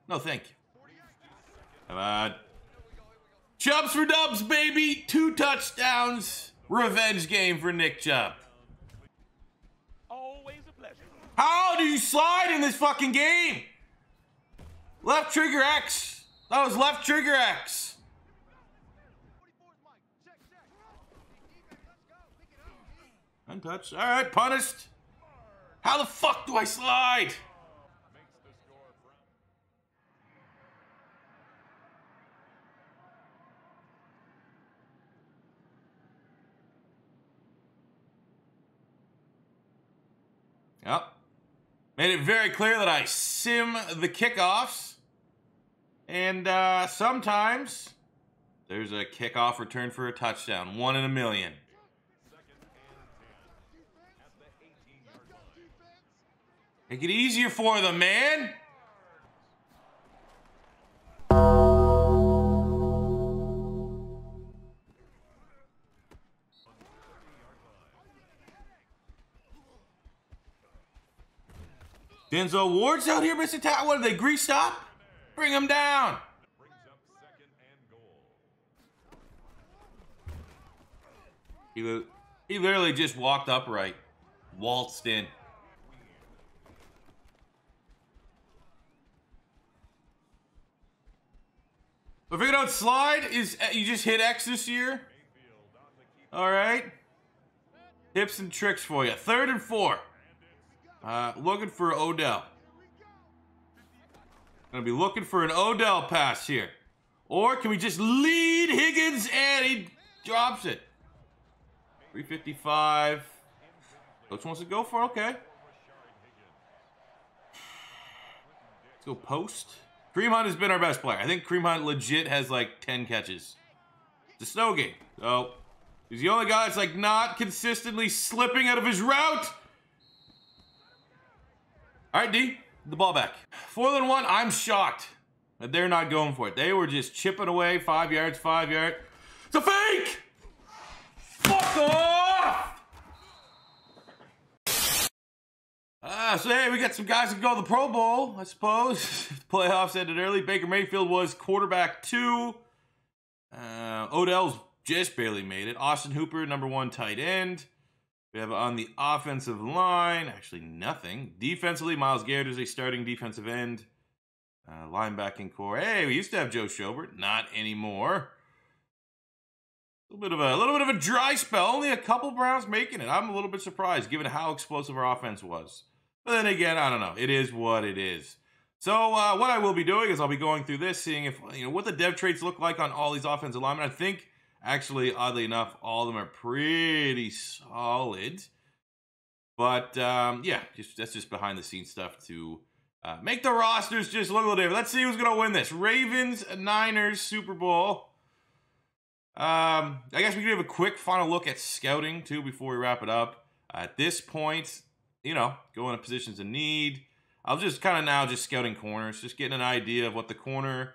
No, thank you. Come on. Chubbs for dubs, baby. 2 touchdowns. Revenge game for Nick Chubb. Always a pleasure. How do you slide in this fucking game? Left trigger X. That was left trigger X. Untouched. All right, punished. How the fuck do I slide? Yep. Made it very clear that I sim the kickoffs. And sometimes there's a kickoff return for a touchdown. 1 in a million. Make it easier for them, man. Denzel Ward's out here, Mr. Town. What are they, greased up? Bring him down. He literally just walked upright, waltzed in. I figured out slide is you just hit X this year. All right. Tips and tricks for you. 3rd and 4. Looking for Odell. Gonna be looking for an Odell pass here. Or can we just lead Higgins and he drops it? 355. Coach wants to go for it? Okay. Let's go post. Kareem Hunt has been our best player. I think Kareem Hunt legit has like 10 catches. It's a snow game. So he's the only guy that's like not consistently slipping out of his route. All right, D, the ball back. 4th and 1, I'm shocked that they're not going for it. They were just chipping away, 5 yards, 5 yards. It's a fake! Fuck off! So hey, we got some guys that go to the Pro Bowl, I suppose. The playoffs ended early. Baker Mayfield was quarterback 2. Odell's just barely made it. Austin Hooper, number 1 tight end. We have on the offensive line, actually nothing. Defensively, Myles Garrett is a starting defensive end. Linebacking core. Hey, we used to have Joe Schobert. Not anymore. A little bit of a dry spell. Only a couple Browns making it. I'm a little bit surprised given how explosive our offense was. But then again, I don't know. It is what it is. So what I will be doing is I'll be going through this, seeing if what the dev traits look like on all these offensive linemen. I think actually, oddly enough, all of them are pretty solid. But yeah, that's just behind the scenes stuff to make the rosters just look a little different. Let's see who's gonna win this. Ravens, Niners, Super Bowl. I guess we can have a quick final look at scouting too before we wrap it up. At this point, going to positions of need. I'll just kind of now just scouting corners, just getting an idea of what the corner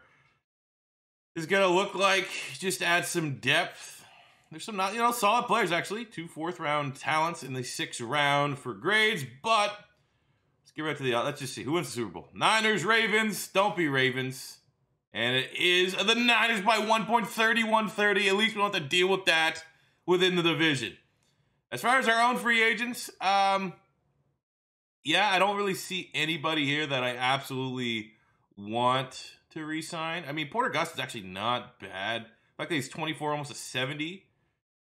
is going to look like. Just add some depth. There's some not, solid players actually. 2 4th-round talents in the 6th round for grades, but let's get right to let's just see. Who wins the Super Bowl? Niners, Ravens. Don't be Ravens. And it is the Niners by 1.31-30. At least we don't have to deal with that within the division. As far as our own free agents, yeah, I don't really see anybody here that I absolutely want to re-sign. I mean, Porter Gus is actually not bad. In fact, he's 24, almost a 70.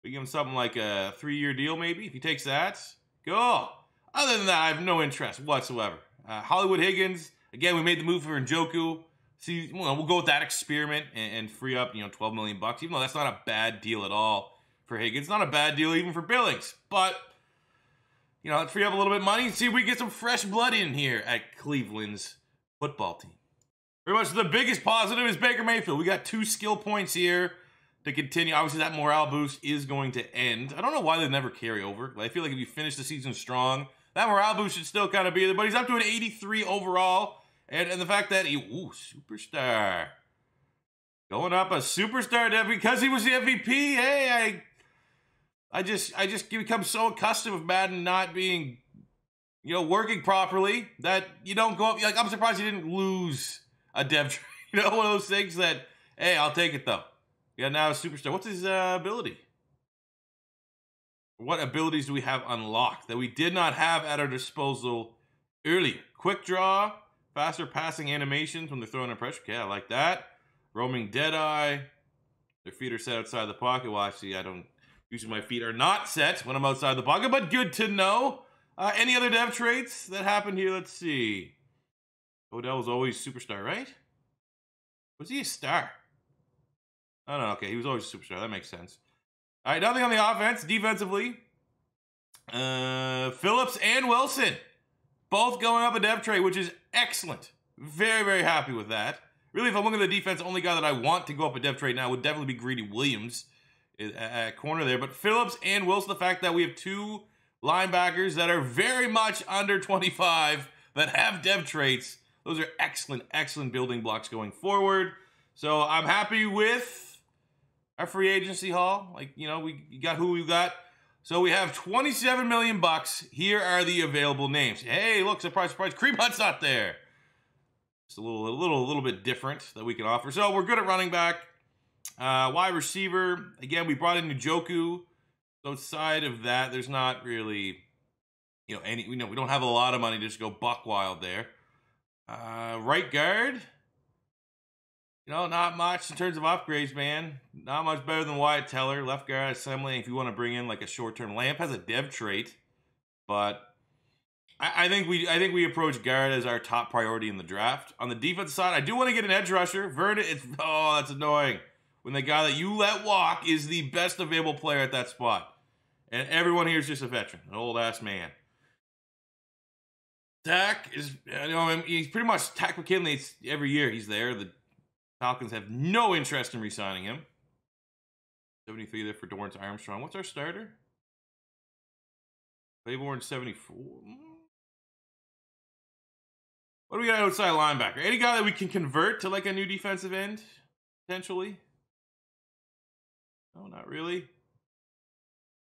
We give him something like a 3-year deal, maybe. If he takes that, go. Other than that, I have no interest whatsoever. Hollywood Higgins, again, we made the move for Njoku. See, we'll go with that experiment and free up, $12 million bucks. Even though that's not a bad deal at all for Higgins, not a bad deal even for Billings. But let's free up a little bit of money and see if we get some fresh blood in here at Cleveland's football team. Pretty much the biggest positive is Baker Mayfield. We got 2 skill points here to continue. Obviously, that morale boost is going to end. I don't know why they never carry over. I feel like if you finish the season strong, that morale boost should still kind of be there. But he's up to an 83 overall. And the fact that superstar. Going up a superstar because he was the MVP. Hey, I just become so accustomed with Madden not being, working properly that you don't go up. I'm surprised you didn't lose a dev trade. One of those things that, hey, I'll take it though. Yeah, now a superstar. What's his ability? What abilities do we have unlocked that we did not have at our disposal earlier? Quick draw, faster passing animations when they're throwing a pressure. Okay, I like that. Roaming Deadeye. Their feet are set outside the pocket. Well, actually, usually my feet are not set when I'm outside the pocket, but good to know. Any other dev traits that happened here? Let's see. Odell was always superstar, right? Was he a star? Oh, no, okay. He was always a superstar. That makes sense. All right, nothing on the offense. Defensively, Phillips and Wilson both going up a dev trait, which is excellent. Very, very happy with that. Really, if I'm looking at the defense, the only guy that I want to go up a dev trait now would definitely be Greedy Williams at corner there. But Phillips and Wilson, the fact that we have two linebackers that are very much under 25 that have dev traits, those are excellent, excellent building blocks going forward. So I'm happy with our free agency haul. Like, you know, we got who we got. So we have 27 million bucks. Here are the available names. Hey, look, surprise, surprise, Kareem Hunt's not there. Just a little bit different that we can offer. So we're good at running back. Wide receiver, again, we brought in Njoku. So outside of that, there's not really, you know, we don't have a lot of money to just go buck wild there. Right guard, you know, not much in terms of upgrades, man. Not much better than Wyatt Teller. Left guard assembly, if you want to bring in like a short-term. Lamp has a dev trait, but I think we approach guard as our top priority in the draft. On the defense side, I do want to get an edge rusher. Vernon, oh, that's annoying. When the guy that you let walk is the best available player at that spot. And everyone here is just a veteran, an old-ass man. Dak is, you know, he's pretty much Dak McKinley every year he's there. The Falcons have no interest in re-signing him. 73 there for Dorrance Armstrong. What's our starter? Claiborne 74. What do we got outside linebacker? Any guy that we can convert to like a new defensive end, potentially? No, not really.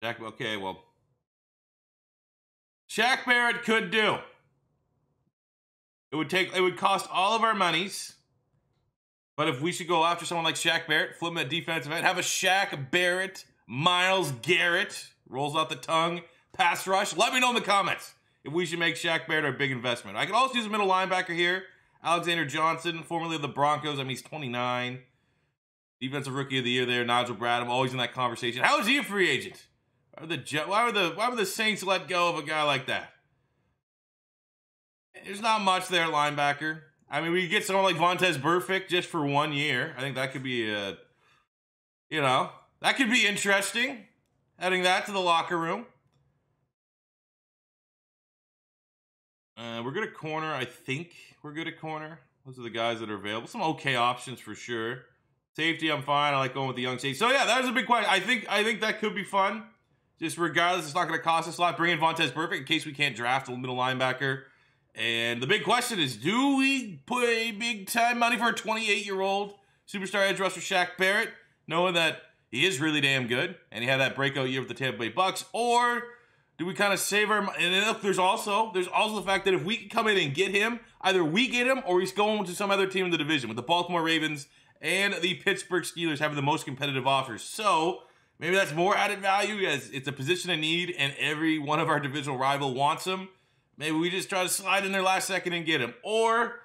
Jack, okay, well. Shaq Barrett could do. It would cost all of our monies. But if we should go after someone like Shaq Barrett, flip him at defensive end, have a Shaq Barrett, Myles Garrett, rolls out the tongue, pass rush, let me know in the comments if we should make Shaq Barrett our big investment. I can also use a middle linebacker here. Alexander Johnson, formerly of the Broncos. I mean, he's 29. Defensive Rookie of the Year there, Nigel Bradham, always in that conversation. How is he a free agent? Why would the Saints let go of a guy like that? There's not much there at linebacker. I mean, we could get someone like Vontaze Burfict just for 1 year. I think that could be that could be interesting. Adding that to the locker room. We're good at corner. I think we're good at corner. Those are the guys that are available. Some okay options for sure. Safety, I'm fine. I like going with the young safety. So yeah, that was a big question. I think that could be fun. Just regardless, it's not going to cost us a lot. Bring in Vontaze Burfict in case we can't draft a middle linebacker. And the big question is, do we pay big-time money for a 28-year-old superstar edge rusher Shaq Barrett, knowing that he is really damn good, and he had that breakout year with the Tampa Bay Bucks, or do we kind of save our money? And look, there's also the fact that if we can come in and get him, either we get him or he's going to some other team in the division, with the Baltimore Ravens and the Pittsburgh Steelers having the most competitive offers. So maybe that's more added value, as it's a position of need, and every one of our divisional rival wants him. Maybe we just try to slide in there last second and get him. Or,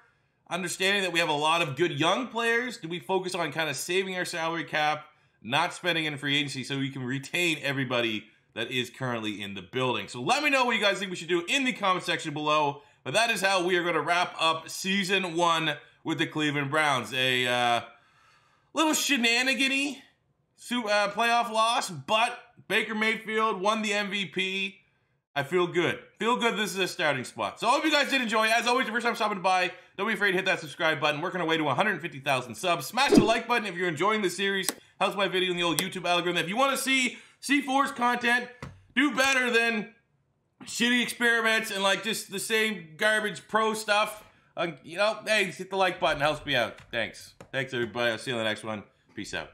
understanding that we have a lot of good young players, do we focus on kind of saving our salary cap, not spending in free agency, so we can retain everybody that is currently in the building? So let me know what you guys think we should do in the comment section below. But that is how we are going to wrap up Season 1 with the Cleveland Browns. A little shenanigan-y playoff loss, but Baker Mayfield won the MVP. I feel good. Feel good this is a starting spot. So I hope you guys did enjoy. As always, the first time stopping by, don't be afraid to hit that subscribe button. Working our way to 150,000 subs. Smash the like button if you're enjoying the series. Helps my video in the old YouTube algorithm. If you want to see C4's content do better than shitty experiments and like just the same garbage pro stuff, you know, hey, hit the like button. Helps me out. Thanks. Thanks, everybody. I'll see you on the next one. Peace out.